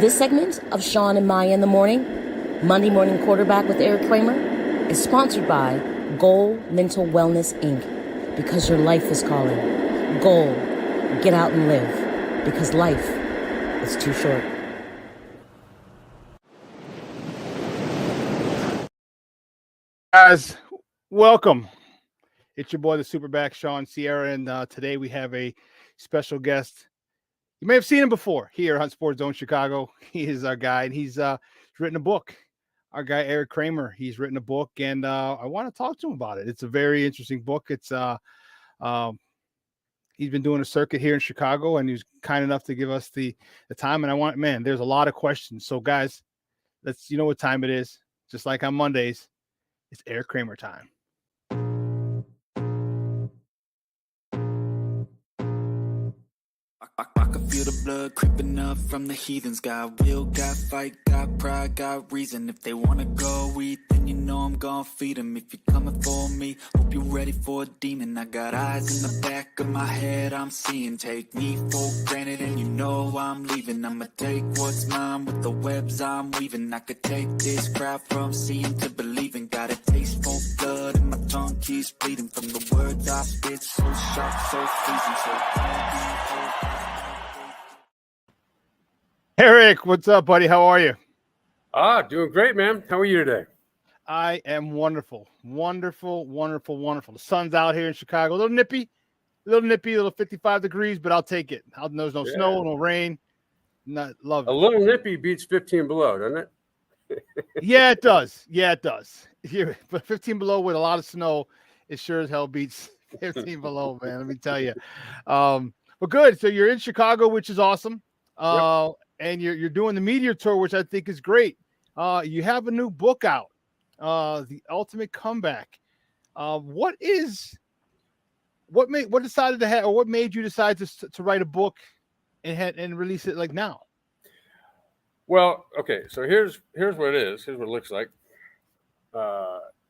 This segment of Sean and Maya in the Morning, Monday Morning Quarterback with Erik Kramer, is sponsored by Goal Mental Wellness, Inc. Because your life is calling. Goal, get out and live. Because life is too short. Guys, welcome. It's your boy, the SuperBack, Sean Sierra, and today we have a special guest. You may have seen him before here on Sports Zone Chicago. He is our guy, and he's written a book. Our guy, Erik Kramer, he's written a book, and I want to talk to him about it. It's a very interesting book. It's he's been doing a circuit here in Chicago, and he was kind enough to give us the time. And there's a lot of questions. So, guys, you know what time it is. Just like on Mondays, it's Erik Kramer time. I can feel the blood creeping up from the heathens. Got will, got fight, got pride, got reason. If they wanna go eat, then you know I'm gonna feed them. If you're coming for me, hope you're ready for a demon. I got eyes in the back of my head, I'm seeing. Take me for granted and you know I'm leaving. I'ma take what's mine with the webs I'm weaving. I could take this crowd from seeing to believing. Got a taste for blood and my tongue keeps bleeding. From the words I spit, so sharp, so freezing. So don't be Erik, what's up, buddy? How are you? Doing great, man. How are you today? I am wonderful. Wonderful, wonderful, wonderful. The sun's out here in Chicago. A little nippy, a little 55 degrees, but I'll take it. There's no snow, no rain. Love it. A little nippy beats 15 below, doesn't it? Yeah, it does. Here, but 15 below with a lot of snow, it sure as hell beats 15 below, man. Let me tell you. But good. So you're in Chicago, which is awesome. Yep. And you're doing the media tour, which I think is great. You have a new book out, The Ultimate Comeback. What made you decide to write a book and release it like now? Well, okay. So here's what it is. Here's what it looks like.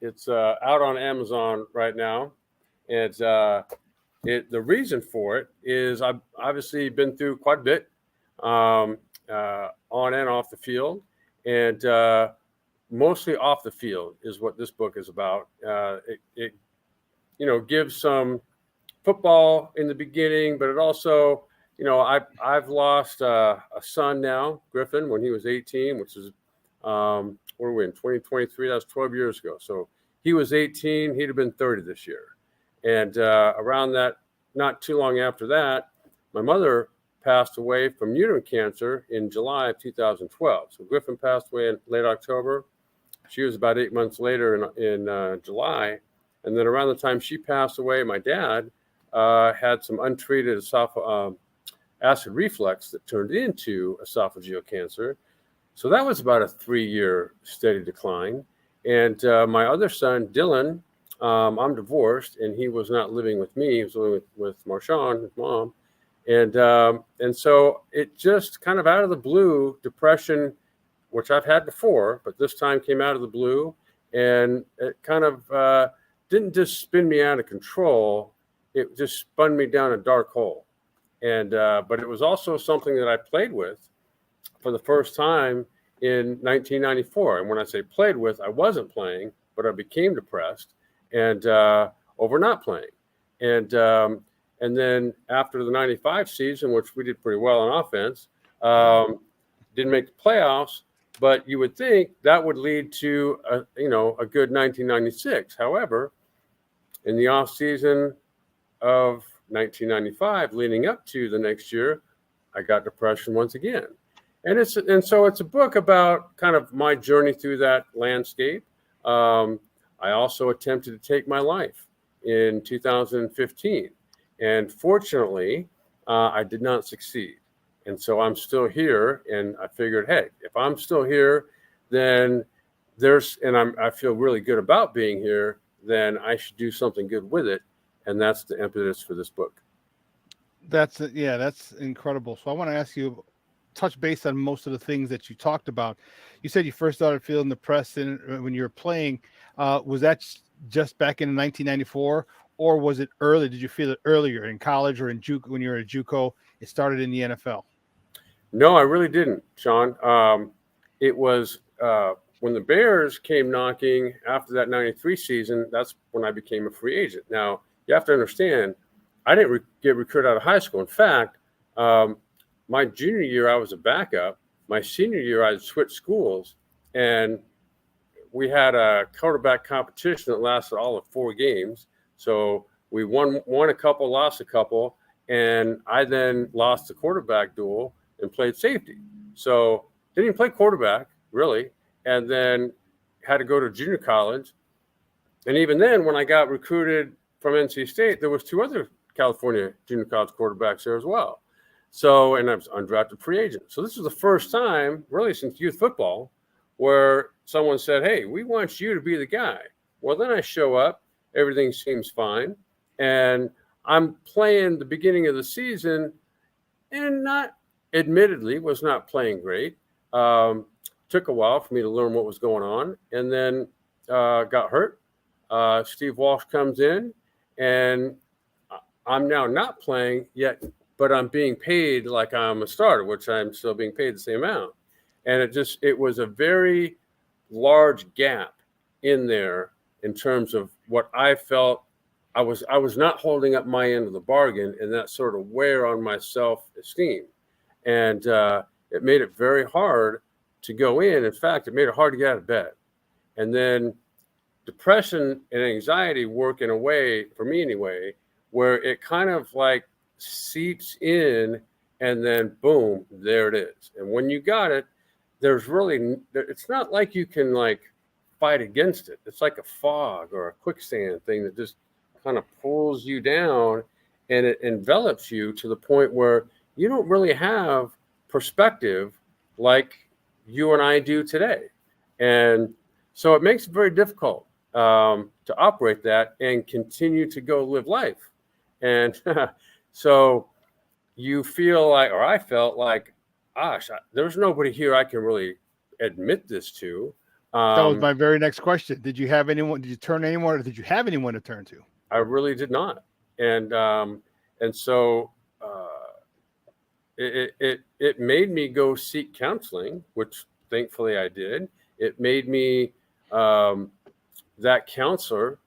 It's out on Amazon right now. It's the reason for it is I've obviously been through quite a bit. On and off the field, and mostly off the field is what this book is about. It gives some football in the beginning, but it also, I've lost a son now, Griffin, when he was 18, which is what are we in 2023? That's 12 years ago. So he was 18, he'd have been 30 this year, and around that, not too long after that, my mother passed away from uterine cancer in July of 2012. So Griffin passed away in late October. She was about 8 months later in July. And then around the time she passed away, my dad had some untreated acid reflux that turned into esophageal cancer. So that was about a 3-year steady decline. And my other son, Dylan, I'm divorced, and he was not living with me. He was living with Marshawn, his mom. And so it just kind of out of the blue, depression, which I've had before, but this time came out of the blue, and it kind of didn't just spin me out of control. It just spun me down a dark hole. And but it was also something that I played with for the first time in 1994. And when I say played with, I wasn't playing, but I became depressed and over not playing. And then after the 95 season, which we did pretty well on offense, didn't make the playoffs, but you would think that would lead to a good 1996. However, in the off season of 1995, leading up to the next year, I got depression once again. And so it's a book about kind of my journey through that landscape. I also attempted to take my life in 2015. And fortunately, I did not succeed. And so I'm still here. And I figured, hey, if I'm still here, then I feel really good about being here, then I should do something good with it. And that's the impetus for this book. That's incredible. So I want to ask you, touch base on most of the things that you talked about. You said you first started feeling depressed when you were playing. Was that just back in 1994? Or was it early? Did you feel it earlier in college or in JUCO when you were at JUCO? It started in the NFL. No, I really didn't, Sean. It was when the Bears came knocking after that 93 season, that's when I became a free agent. Now, you have to understand, I didn't get recruited out of high school. In fact, my junior year, I was a backup. My senior year, I switched schools, and we had a quarterback competition that lasted all of 4 games. So we won a couple, lost a couple, and I then lost the quarterback duel and played safety. So didn't even play quarterback, really, and then had to go to junior college. And even then, when I got recruited from NC State, there was 2 other California junior college quarterbacks there as well. So, and I was undrafted free agent. So this was the first time, really, since youth football, where someone said, hey, we want you to be the guy. Well, then I show up, everything seems fine, and I'm playing the beginning of the season and admittedly was not playing great. Took a while for me to learn what was going on, and then got hurt. Steve Walsh comes in, and I'm now not playing yet, but I'm being paid like I'm a starter, which I'm still being paid the same amount. And it was a very large gap in there in terms of what I felt. I was not holding up my end of the bargain, and that sort of wear on my self-esteem. And it made it very hard to go in. In fact, it made it hard to get out of bed. And then depression and anxiety work in a way, for me anyway, where it kind of like seeps in, and then boom, there it is. And when you got it, it's not like you can like fight against it. It's like a fog or a quicksand thing that just kind of pulls you down, and it envelops you to the point where you don't really have perspective like you and I do today. And so it makes it very difficult to operate that and continue to go live life. And so you feel like, or I felt like, gosh, there's nobody here I can really admit this to. That was my very next question. Did you have anyone? Did you turn anyone, or did you have anyone to turn to? I really did not. And so it made me go seek counseling, which thankfully I did. It made me, that counselor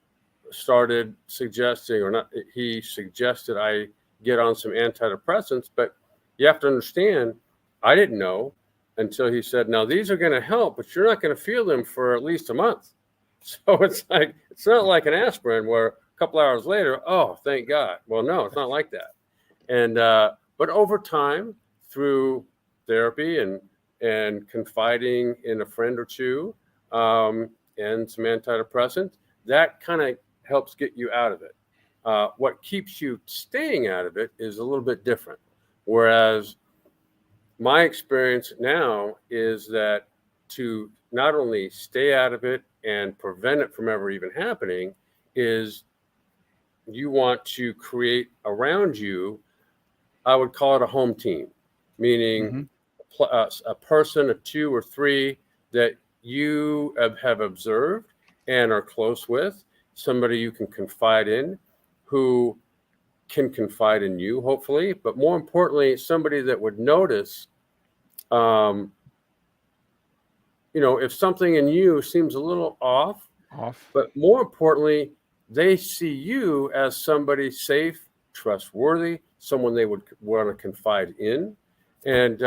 started suggesting, or not, he suggested I get on some antidepressants. But you have to understand, I didn't know until he said, now these are going to help, but you're not going to feel them for at least a month. So it's not like an aspirin where a couple hours later, oh, thank God. Well, no, it's not like that. And but over time, through therapy and confiding in a friend or two, and some antidepressants, that kind of helps get you out of it. What keeps you staying out of it is a little bit different. Whereas my experience now is that to not only stay out of it and prevent it from ever even happening, is you want to create around you, I would call it a home team, meaning a person, a 2 or 3 that you have observed and are close with, somebody you can confide in, who can confide in you, hopefully, but more importantly, somebody that would notice, if something in you seems a little off, but more importantly, they see you as somebody safe, trustworthy, someone they would want to confide in. And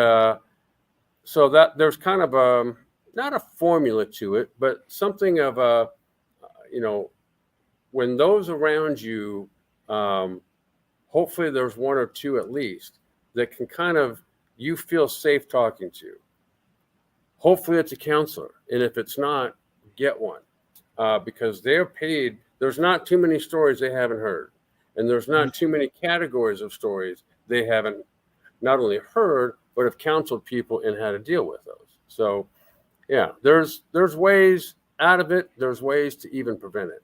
so that there's kind of not a formula to it, but something of a, when those around you, hopefully there's 1 or 2 at least that can kind of, you feel safe talking to. Hopefully it's a counselor. And if it's not, get one, because they're paid. There's not too many stories they haven't heard. And there's not too many categories of stories they haven't not only heard, but have counseled people in how to deal with those. So yeah, there's ways out of it. There's ways to even prevent it.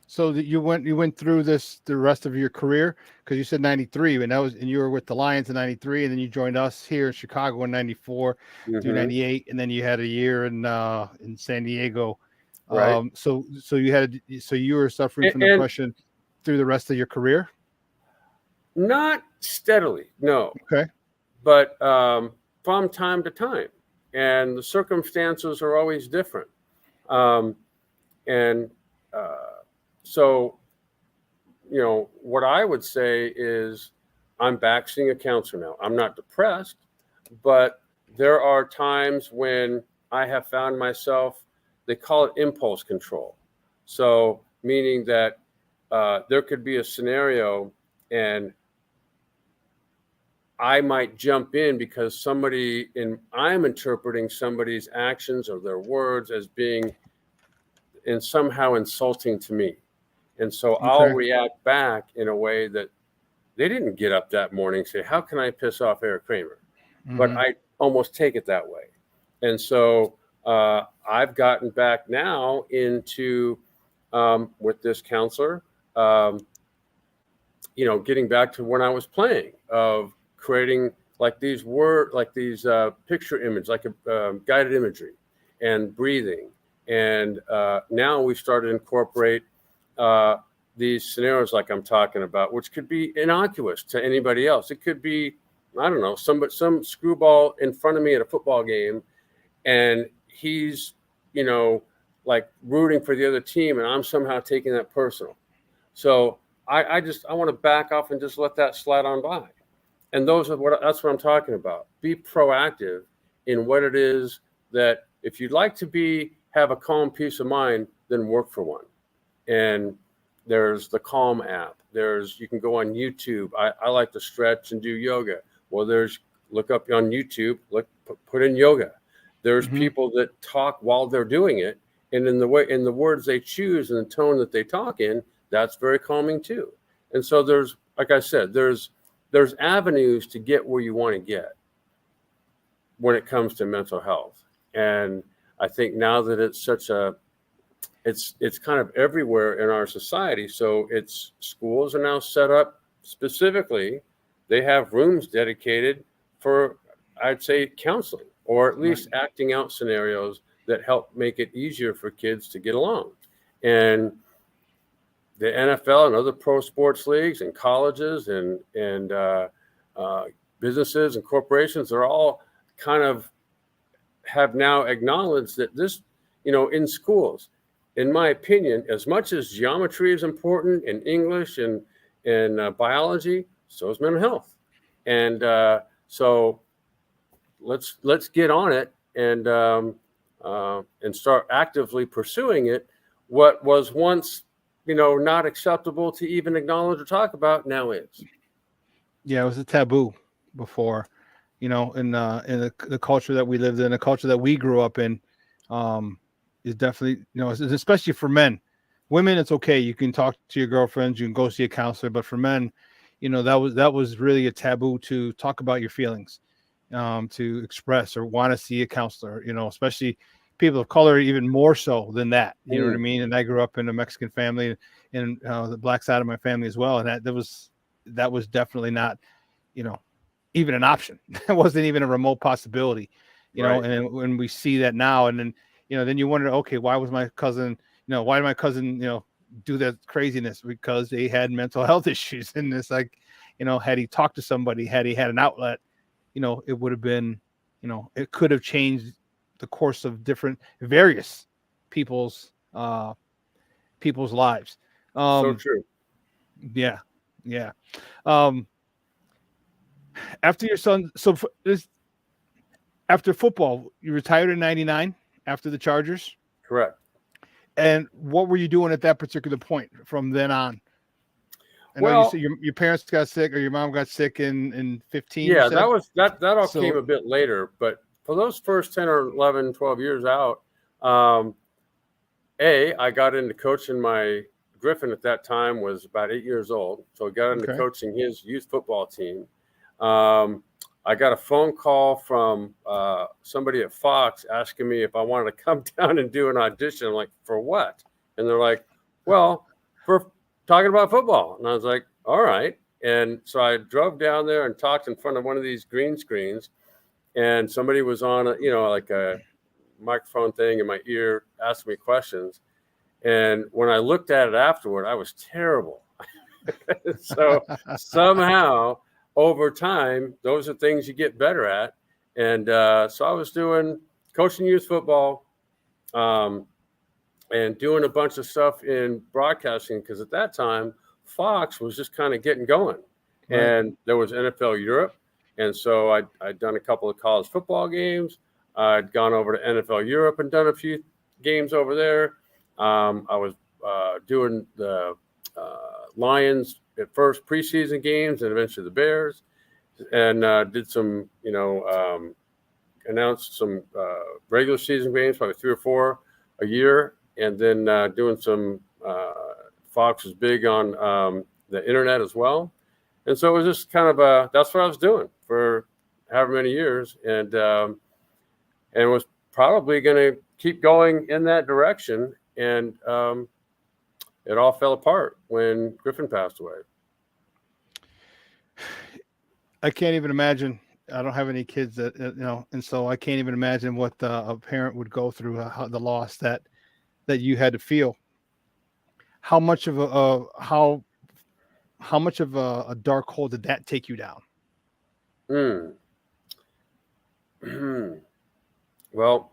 So that you went through this the rest of your career, because you said 93, and you were with the Lions in 93, and then you joined us here in Chicago in 94 through 98, and then you had a year in San Diego. Right. So you were suffering from depression through the rest of your career? Not steadily, no. Okay. but from time to time, and the circumstances are always different. And so, what I would say is I'm back seeing a counselor now. I'm not depressed, but there are times when I have found myself, they call it impulse control. So meaning that there could be a scenario and I might jump in because I'm interpreting somebody's actions or their words as being and somehow insulting to me. And so I'll react back in a way that they didn't get up that morning and say, how can I piss off Erik Kramer? Mm-hmm. But I almost take it that way. And so I've gotten back now into, with this counselor, getting back to when I was playing, of creating these picture image, like a guided imagery and breathing. And now we started to incorporate these scenarios like I'm talking about, which could be innocuous to anybody else. It could be, I don't know, some screwball in front of me at a football game, and he's, rooting for the other team, and I'm somehow taking that personal. So I want to back off and just let that slide on by. And that's what I'm talking about. Be proactive in what it is that if you'd like to have a calm peace of mind, then work for one. And there's the Calm app. You can go on YouTube. I like to stretch and do yoga. Well, look up on YouTube, put in yoga. There's people that talk while they're doing it. And in the words they choose and the tone that they talk in, that's very calming too. And so there's, like I said, there's avenues to get where you want to get when it comes to mental health. And I think now that it's kind of everywhere in our society. So schools are now set up specifically. They have rooms dedicated for, I'd say, counseling, or at least acting out scenarios that help make it easier for kids to get along. And the NFL and other pro sports leagues and colleges and businesses and corporations are all kind of have now acknowledged that this, in schools, in my opinion, as much as geometry is important and English and biology, so is mental health. And so let's get on it and start actively pursuing it. What was once, not acceptable to even acknowledge or talk about, now is. Yeah, it was a taboo before, in the culture that we lived in, the culture that we grew up in. Is definitely, especially for men. Women, it's okay. You can talk to your girlfriends, you can go see a counselor, but for men, that was really a taboo to talk about your feelings, to express or want to see a counselor, especially people of color, even more so than that. You know what I mean? And I grew up in a Mexican family and the black side of my family as well. And that was definitely not, even an option. It wasn't even a remote possibility, and when we see that now, and then, then you wonder, okay, why was my cousin, why did my cousin, do that craziness? Because they had mental health issues. And it's like, had he talked to somebody, had he had an outlet, it would have been, it could have changed the course of various people's lives. So true. Yeah. Yeah. After your son, after football, you retired in 99 after the Chargers? Correct. And what were you doing at that particular point from then on? I know you said your parents got sick, or your mom got sick in 15. Yeah, that all came a bit later. But for those first 10 or 11, 12 years out, I got into coaching. My Griffin at that time was about 8 years old. So I got into coaching his youth football team. I got a phone call from somebody at Fox asking me if I wanted to come down and do an audition. I'm like, for what? And they're like, well, for talking about football. And I was like, all right. And so I drove down there and talked in front of one of these green screens, and somebody was on like a microphone thing in my ear asking me questions. And when I looked at it afterward, I was terrible. So somehow over time, those are things you get better at. And so I was coaching youth football, and doing a bunch of stuff in broadcasting, because at that time Fox was just kind of getting going. Right. And there was NFL Europe, and so I'd done a couple of college football games. I'd gone over to NFL Europe and done a few games over there. I was doing the Lions at first preseason games, and eventually the Bears, and did some, announced some regular season games, probably 3 or 4 a year. And then doing some, Fox was big on the internet as well. And so it was just kind of that's what I was doing for however many years. And was probably going to keep going in that direction. And it all fell apart when Griffin passed away. I can't even imagine. I don't have any kids that, and so I can't even imagine what a parent would go through, the loss that you had to feel. How much of a dark hole did that take you down? Well,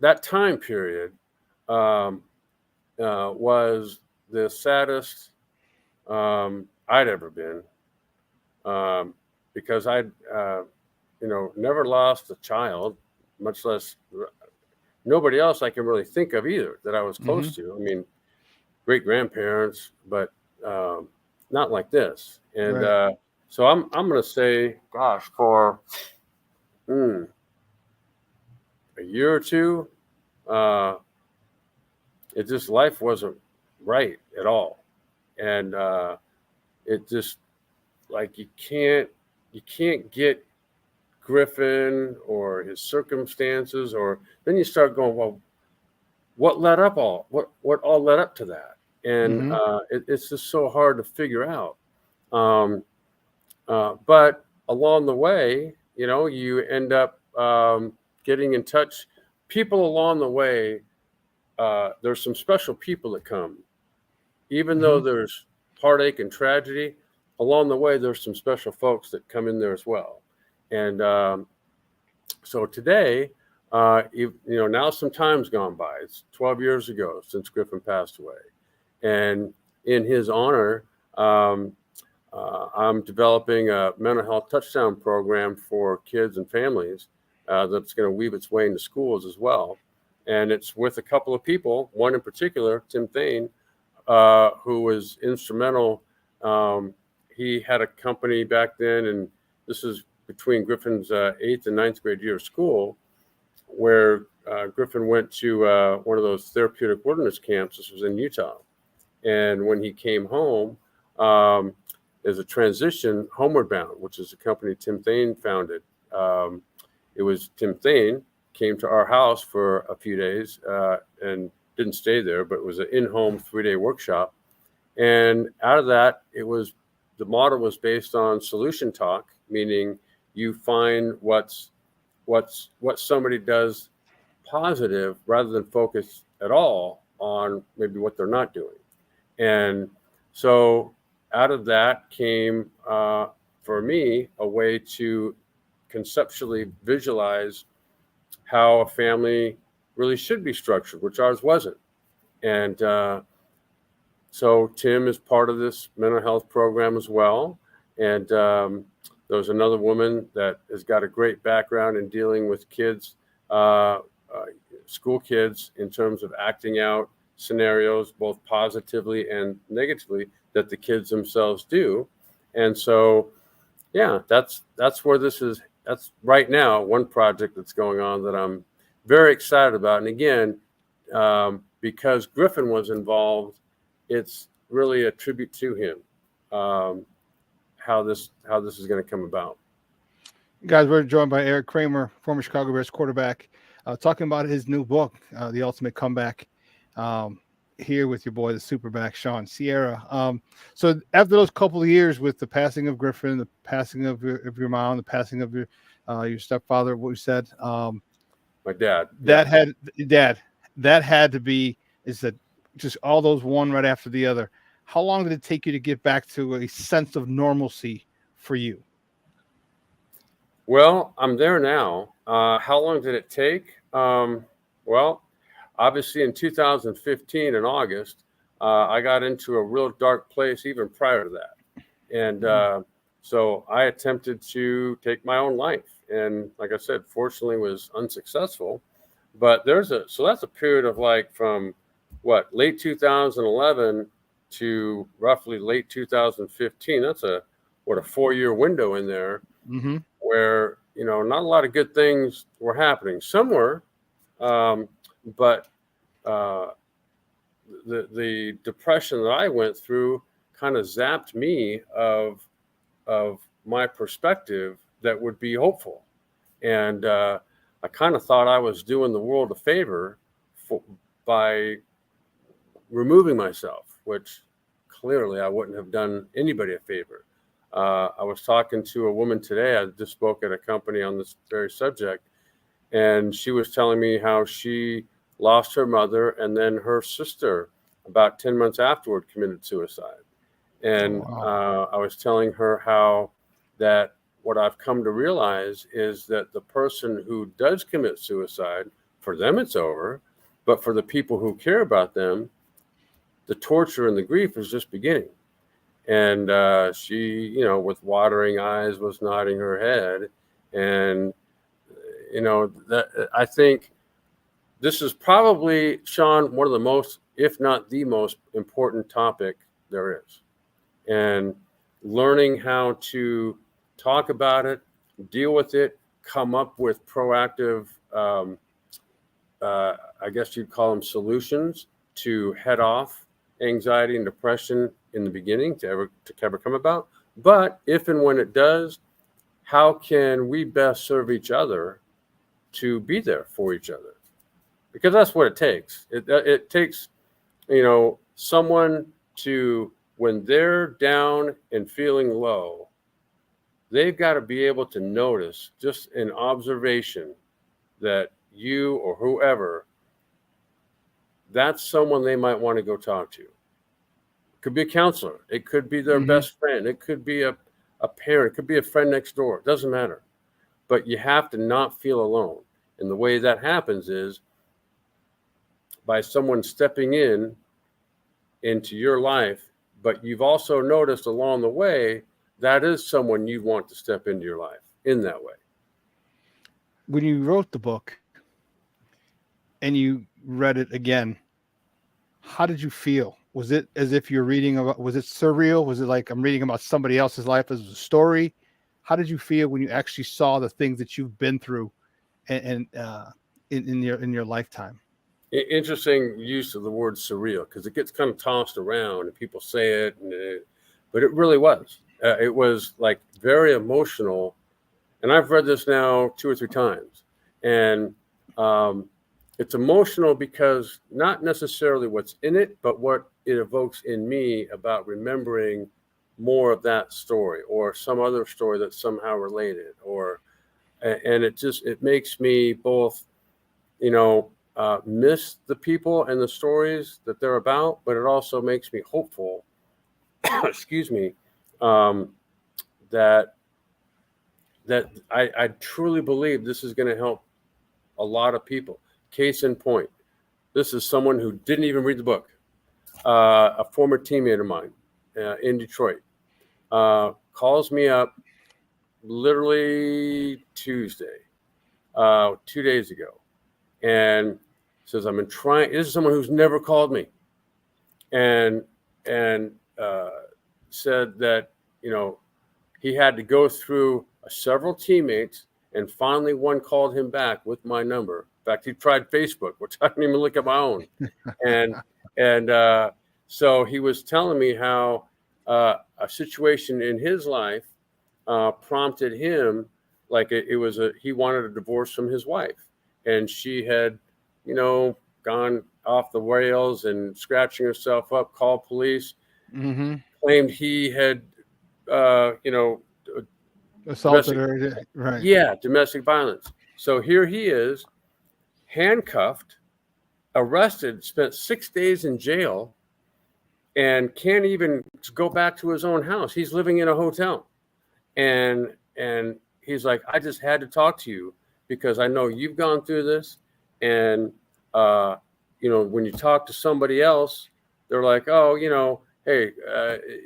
that time period was the saddest I'd ever been, because I'd never lost a child, much less nobody else I can really think of either that I was close to. I mean, great grandparents, but not like this. And right. So I'm going to say, gosh, for a year or two, life wasn't right at all. And it just, like, you can't get Griffin or his circumstances, or then you start going, well, what all led up to that? And it's just so hard to figure out. But along the way, you end up getting in touch. People along the way, there's some special people that come. Even though there's heartache and tragedy, along the way, there's some special folks that come in there as well. And so today, now some time's gone by. It's 12 years ago since Griffin passed away. And in his honor, I'm developing a mental health touchdown program for kids and families that's going to weave its way into schools as well. And it's with a couple of people, one in particular, Tim Thane, who was instrumental. He had a company back then, and this is between Griffin's 8th and 9th grade year of school, where Griffin went to one of those therapeutic wilderness camps. This was in Utah. And when he came home, as a transition, Homeward Bound, which is a company Tim Thane founded. It was Tim Thane came to our house for a few days and didn't stay there, but it was an in-home 3-day workshop. And out of that, the model was based on solution talk, meaning you find what somebody does positive rather than focus at all on maybe what they're not doing. And so out of that came, for me, a way to conceptually visualize how a family really should be structured, which ours wasn't. And so Tim is part of this mental health program as well. And there's another woman that has got a great background in dealing with kids, school kids, in terms of acting out scenarios, both positively and negatively, that the kids themselves do. And so, yeah, that's where this is. That's right now one project that's going on that I'm very excited about. And again, because Griffin was involved, it's really a tribute to him, how this is going to come about. Guys, we're joined by Erik Kramer, former Chicago Bears quarterback, talking about his new book, The Ultimate Comeback. Here with your boy, the SuperBack, Sean Sierra. So after those couple of years with the passing of Griffin, the passing of your mom, the passing of your stepfather, what you said, my dad, that had to be, is that just all those one right after the other. how long did it take you to get back to a sense of normalcy for you? Well, I'm there now. How long did it take? Well, obviously in 2015 in August, I got into a real dark place even prior to that. And so I attempted to take my own life. And like I said, fortunately was unsuccessful. But so that's a period of like from late 2011 to roughly late 2015. That's a 4-year window in there. Mm-hmm. Where not a lot of good things were happening. Some were, but the depression that I went through kind of zapped me of my perspective that would be hopeful, and I kind of thought I was doing the world a favor by removing myself, which clearly I wouldn't have done anybody a favor. I was talking to a woman today. I just spoke at a company on this very subject, and she was telling me how she lost her mother, and then her sister, about 10 months afterward, committed suicide. And I was telling her how that what I've come to realize is that the person who does commit suicide, for them it's over, but for the people who care about them, the torture and the grief is just beginning. And she, with watering eyes, was nodding her head. And, that I think this is probably, Sean, one of the most, if not the most important topic there is. And learning how to talk about it, deal with it, come up with proactive, I guess you'd call them solutions to head off anxiety and depression in the beginning to ever come about. But if and when it does, how can we best serve each other to be there for each other? Because that's what it takes. It takes, someone to, when they're down and feeling low, they've got to be able to notice just an observation that you or whoever, that's someone they might want to go talk to. It could be a counselor. It could be their best friend. It could be a parent. It could be a friend next door. It doesn't matter. But you have to not feel alone. And the way that happens is by someone stepping into your life, but you've also noticed along the way, that is someone you want to step into your life in that way. When you wrote the book and you read it again, how did you feel? Was it as if you're reading about, was it surreal? Was it like I'm reading about somebody else's life as a story? How did you feel when you actually saw the things that you've been through and in your lifetime? Interesting use of the word surreal, because it gets kind of tossed around and people say it, but it really was. It was like very emotional. And I've read this now 2 or 3 times. And it's emotional because not necessarily what's in it, but what it evokes in me about remembering more of that story or some other story that's somehow related. And it makes me both, miss the people and the stories that they're about, but it also makes me hopeful, excuse me, that I truly believe this is going to help a lot of people. Case in point, this is someone who didn't even read the book, a former teammate of mine in Detroit, calls me up literally Tuesday, 2 days ago, and says, this is someone who's never called me, and said that, he had to go through several teammates, and finally one called him back with my number. In fact, he tried Facebook, which I didn't even look at my own. And so he was telling me how a situation in his life prompted him, like he wanted a divorce from his wife, and she had, gone off the rails and scratching herself up, called police, claimed he had, assaulted her, right? Yeah, domestic violence. So here he is, handcuffed, arrested, spent 6 days in jail, and can't even go back to his own house. He's living in a hotel. And he's like, I just had to talk to you because I know you've gone through this. And, when you talk to somebody else, they're like, oh, hey,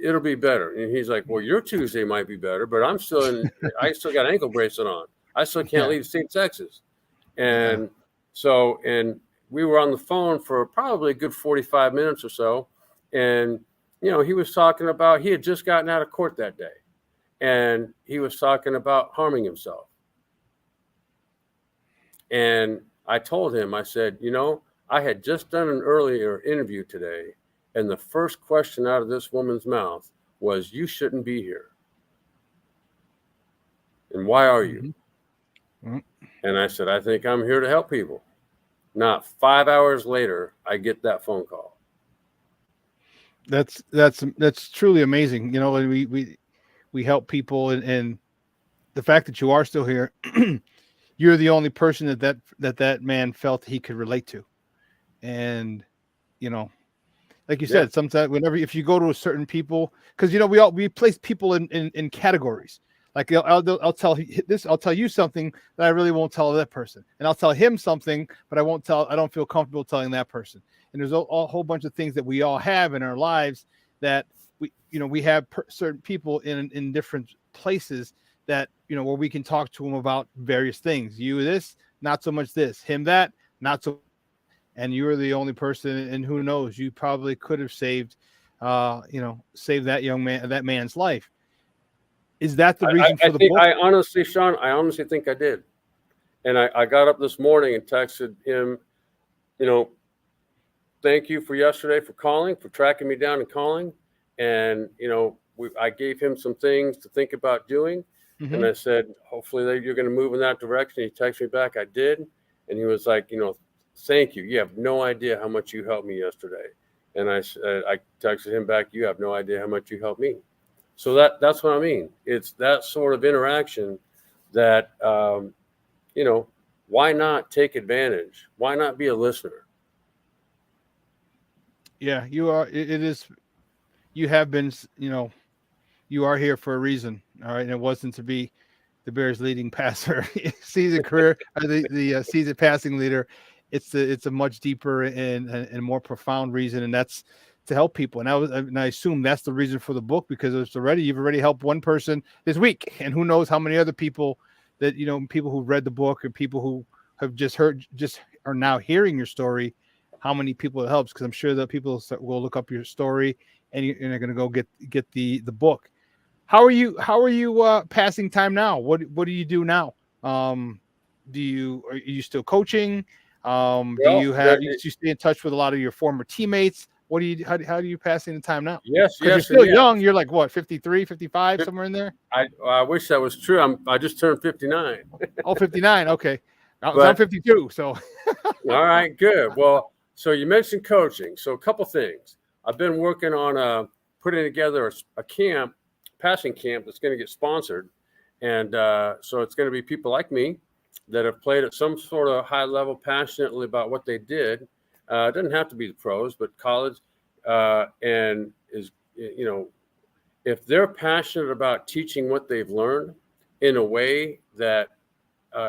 it'll be better. And he's like, well, your Tuesday might be better, but I still got ankle bracelet on. I still can't leave St. Texas. And and we were on the phone for probably a good 45 minutes or so. And, he was talking about, he had just gotten out of court that day. And he was talking about harming himself. And I told him, I said, I had just done an earlier interview today. And the first question out of this woman's mouth was, you shouldn't be here. And why are you? Mm-hmm. And I said, I think I'm here to help people. Not 5 hours later, I get that phone call. That's truly amazing. We help people, and the fact that you are still here, you're the only person that man felt he could relate to. And, like you said, sometimes if you go to a certain people, because, we place people in categories. Like I'll tell you something that I really won't tell that person. And I'll tell him something, but I don't feel comfortable telling that person. And there's a whole bunch of things that we all have in our lives that we have certain people in different places that, where we can talk to them about various things. You this, not so much this, him that, not so. And you were the only person, and who knows, you probably could have saved that young man, that man's life. Is that the reason for the book? Sean, I honestly think I did. And I got up this morning and texted him, thank you for yesterday, for calling, for tracking me down and calling. And, I gave him some things to think about doing. Mm-hmm. And I said, hopefully you're going to move in that direction. He texted me back. I did. And he was like, thank you. You have no idea how much you helped me yesterday. And I texted him back, you have no idea how much you helped me. So that's what I mean. It's that sort of interaction that, why not take advantage? Why not be a listener? Yeah, you are. It is. You have been, you are here for a reason. All right. And it wasn't to be the Bears leading passer season career, or the season passing leader. It's a much deeper and more profound reason. And that's to help people. And I assume that's the reason for the book, because you've already helped one person this week, and who knows how many other people that, people who read the book, or people who have just are now hearing your story, how many people it helps. Cause I'm sure that people will look up your story and you're going to go get the book. How are you passing time now? What do you do now? Are you still coaching? Do you stay in touch with a lot of your former teammates? How do you passing the time now? Yes. You're still young. You're like what, 53, 55, somewhere in there? I wish that was true. I just turned 59. Oh, 59. Okay. I'm 52. So. All right, good. Well, so you mentioned coaching. So a couple things. I've been working on putting together a passing camp that's going to get sponsored. And so it's going to be people like me that have played at some sort of high level passionately about what they did. It doesn't have to be the pros, but college. And is, if they're passionate about teaching what they've learned in a way that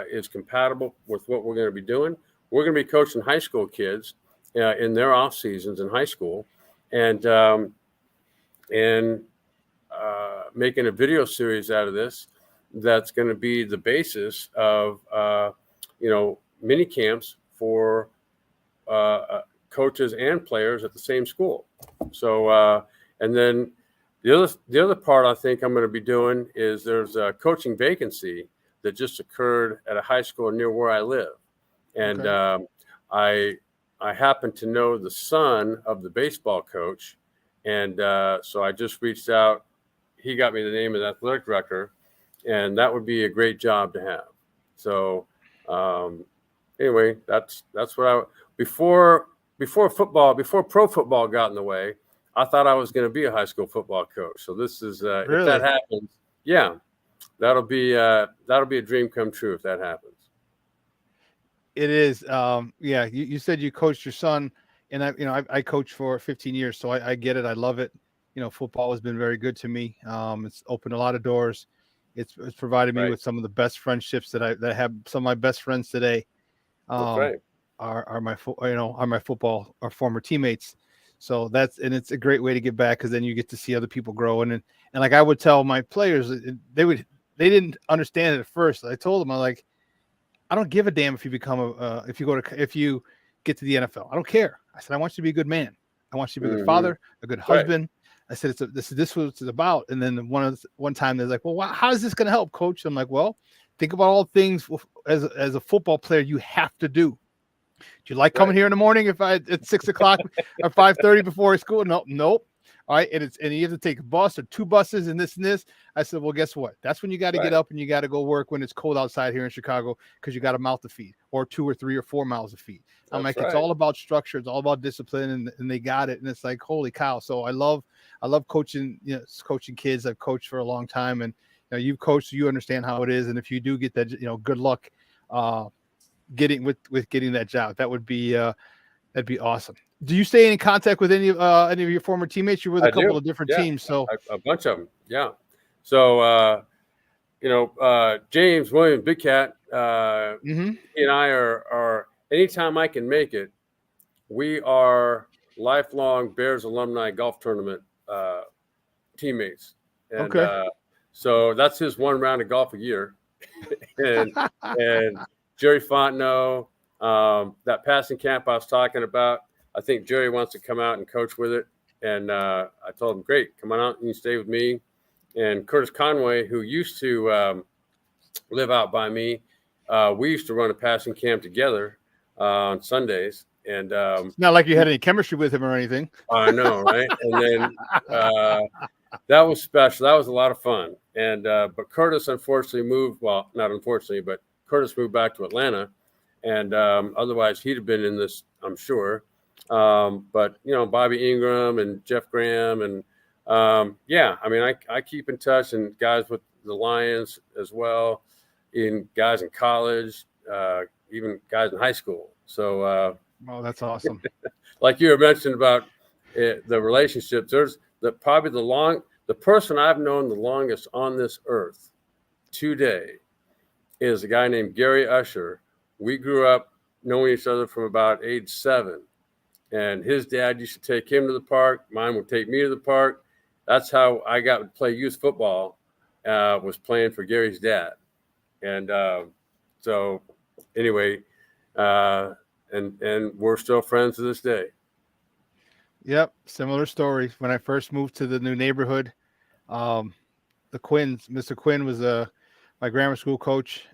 is compatible with what we're going to be doing, we're going to be coaching high school kids in their off seasons in high school, and making a video series out of this that's going to be the basis of mini camps for coaches and players at the same school. So and then the other part I think I'm going to be doing is there's a coaching vacancy that just occurred at a high school near where I live, and okay. I happen to know the son of the baseball coach, and so I just reached out. He got me the name of the athletic director, and that would be a great job to have. So anyway, that's what before pro football got in the way, I thought I was going to be a high school football coach. So this is really? If that happens, yeah, that'll be a dream come true if that happens. It is. You said you coached your son and I coached for 15 years, so I get it. I love it. Football has been very good to me. It's opened a lot of doors. It's provided me with some of the best friendships that I have. Some of my best friends today are my football or former teammates. So it's a great way to give back, because then you get to see other people grow. And like I would tell my players, they didn't understand it at first. I told them, I don't give a damn if you become if you get to the NFL. I don't care. I said, I want you to be a good man. I want you to be a good father, a good husband. I said, this is what it's about. And then one time they're like, well, how is this going to help, coach? I'm like, well, think about all things as a football player you have to do. Do you like coming here in the morning at 6 o'clock or 5:30 before school? Nope. All right. And you have to take a bus or 2 buses and this and this. I said, well, guess what? That's when you got to get up and you got to go work when it's cold outside here in Chicago, because you got a mouth to feed, or 2 or 3 or 4 mouths to feed. I'm like, it's all about structure. It's all about discipline, and they got it. And it's like, holy cow. So I love coaching, coaching kids. I've coached for a long time, and you've coached, so you understand how it is. And if you do get that, good luck getting that job. That would be that'd be awesome. Do you stay in contact with any of your former teammates? You're with a couple of different teams, so a bunch of them. Yeah. So James Williams, Big Cat, he and I are anytime I can make it, we are lifelong Bears alumni golf tournament teammates. And so that's his 1 round of golf a year. and Jerry Fontenot, that passing camp I was talking about, I think Jerry wants to come out and coach with it. And I told him, great, come on out and you stay with me. And Curtis Conway, who used to live out by me, we used to run a passing camp together on Sundays. And it's not like you had any chemistry with him or anything. I know, right? And then that was special. That was a lot of fun. And but Curtis unfortunately moved. Well, not unfortunately, but Curtis moved back to Atlanta. And otherwise, he'd have been in this, I'm sure. But Bobby Ingram and Jeff Graham, and I keep in touch, and guys with the Lions as well, guys in college, even guys in high school. So, that's awesome. Like you were mentioning about the relationships, there's the person I've known the longest on this earth today is a guy named Gary Usher. We grew up knowing each other from about age 7. And his dad used to take him to the park. Mine would take me to the park. That's how I got to play youth football, was playing for Gary's dad. And so anyway, and we're still friends to this day. Yep. Similar story. When I first moved to the new neighborhood, the Quinns, Mr. Quinn was my grammar school coach.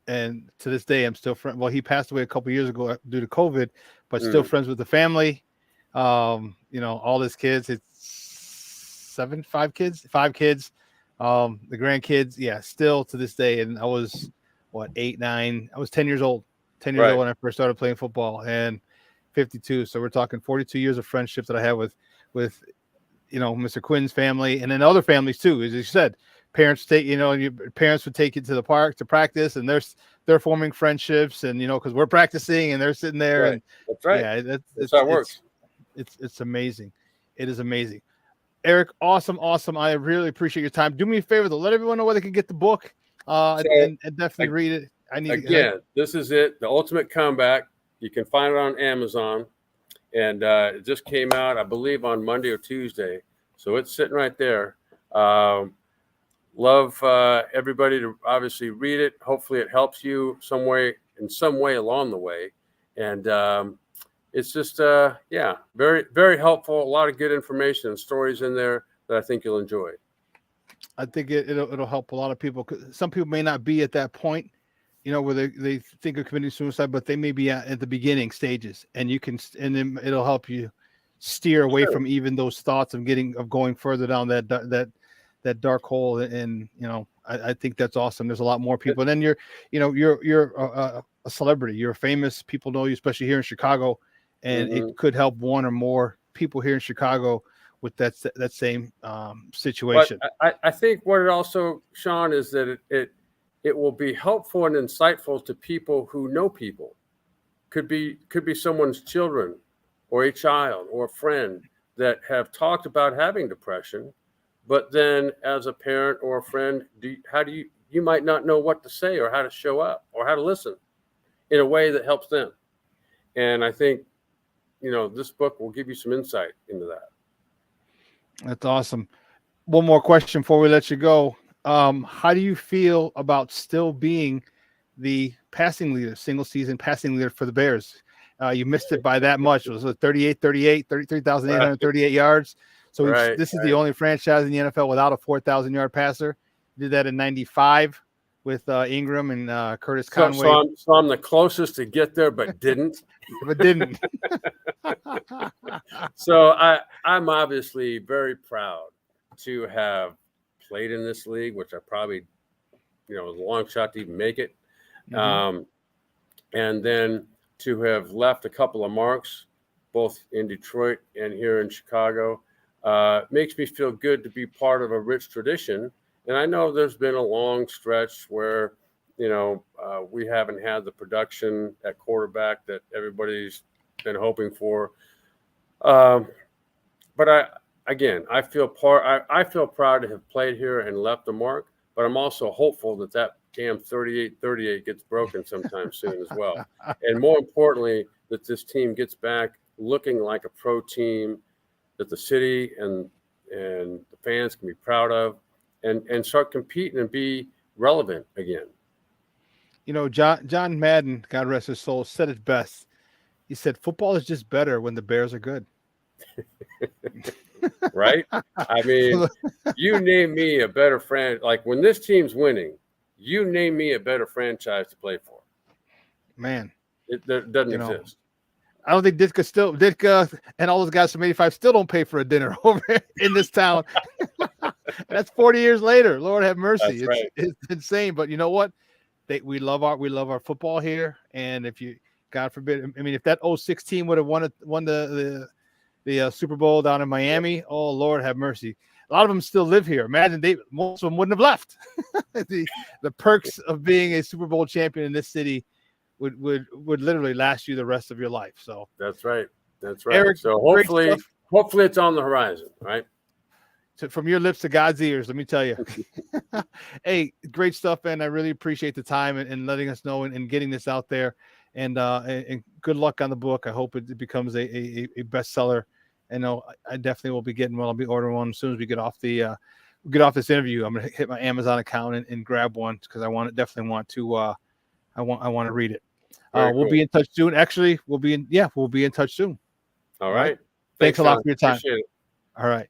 And to this day, I'm still friends. Well, he passed away a couple years ago due to COVID, but still friends with the family. All his kids. It's 5 kids. The grandkids. Yeah, still to this day. And I was 8, 9. I was 10 years old. 10 years old when I first started playing football, and 52. So we're talking 42 years of friendship that I have with Mr. Quinn's family, and then other families too. As you said, parents your parents would take you to the park to practice, and they're forming friendships, and because we're practicing and they're sitting there. And that's right. Yeah, that's how it works. It's amazing. It is amazing. Erik, awesome. I really appreciate your time. Do me a favor though, let everyone know where they can get the book, and definitely read it. This is it. The Ultimate Comeback. You can find it on Amazon, and it just came out, I believe, on Monday or Tuesday. So it's sitting right there. Love everybody to obviously read it. Hopefully it helps you in some way along the way. And it's just, very, very helpful. A lot of good information and stories in there that I think you'll enjoy. I think it'll help a lot of people. Some people may not be at that point, where they think of committing suicide, but they may be at the beginning stages, and then it'll help you steer away from even those thoughts of going further down that dark hole. And I think that's awesome. There's a lot more people, and then you're a celebrity. You're famous. People know you, especially here in Chicago, and it could help one or more people here in Chicago with that same situation. But I think what it also, Sean, is that it will be helpful and insightful to people who know people. Could be someone's children or a child or a friend that have talked about having depression, but then as a parent or a friend, you might not know what to say or how to show up or how to listen in a way that helps them. And I think, this book will give you some insight into that. That's awesome. One more question before we let you go. How do you feel about still being the passing leader, single season passing leader for the Bears? You missed it by that much. It was 33,838 yards. So this is the only franchise in the NFL without a 4,000-yard passer. Did that in 95 with Ingram and Curtis Conway. So I'm the closest to get there, but didn't. So I'm obviously very proud to have played in this league, which I probably, was a long shot to even make it. Mm-hmm. And then to have left a couple of marks, both in Detroit and here in Chicago, makes me feel good to be part of a rich tradition. And I know there's been a long stretch where, we haven't had the production at quarterback that everybody's been hoping for. But I feel proud to have played here and left a mark, but I'm also hopeful that damn 38-38 gets broken sometime soon as well. And more importantly, that this team gets back looking like a pro team that the city and the fans can be proud of and start competing and be relevant again. John Madden, God rest his soul, said it best. He said, football is just better when the Bears are good. Right? I mean, you name me a better like when this team's winning, you name me a better franchise to play for. Man. It doesn't exist. I don't think Ditka and all those guys from 85 still don't pay for a dinner over in this town. That's 40 years later. Lord have mercy. That's right. It's insane. But you know what? We love our football here. And if you, God forbid, if that 06 team would have won the Super Bowl down in Miami, oh Lord have mercy. A lot of them still live here. Imagine most of them wouldn't have left. the perks of being a Super Bowl champion in this city would literally last you the rest of your life. So that's right. Erik, so hopefully it's on the horizon, right? So from your lips to God's ears, let me tell you. Hey, great stuff, man. I really appreciate the time and letting us know and getting this out there. And good luck on the book. I hope it becomes a bestseller. And I definitely will be getting one. I'll be ordering one as soon as we get off this interview. I'm gonna hit my Amazon account and grab one because I want to read it. We'll be in touch soon. Actually, we'll be in touch soon. All right. Thanks a lot for your time. Appreciate it. All right.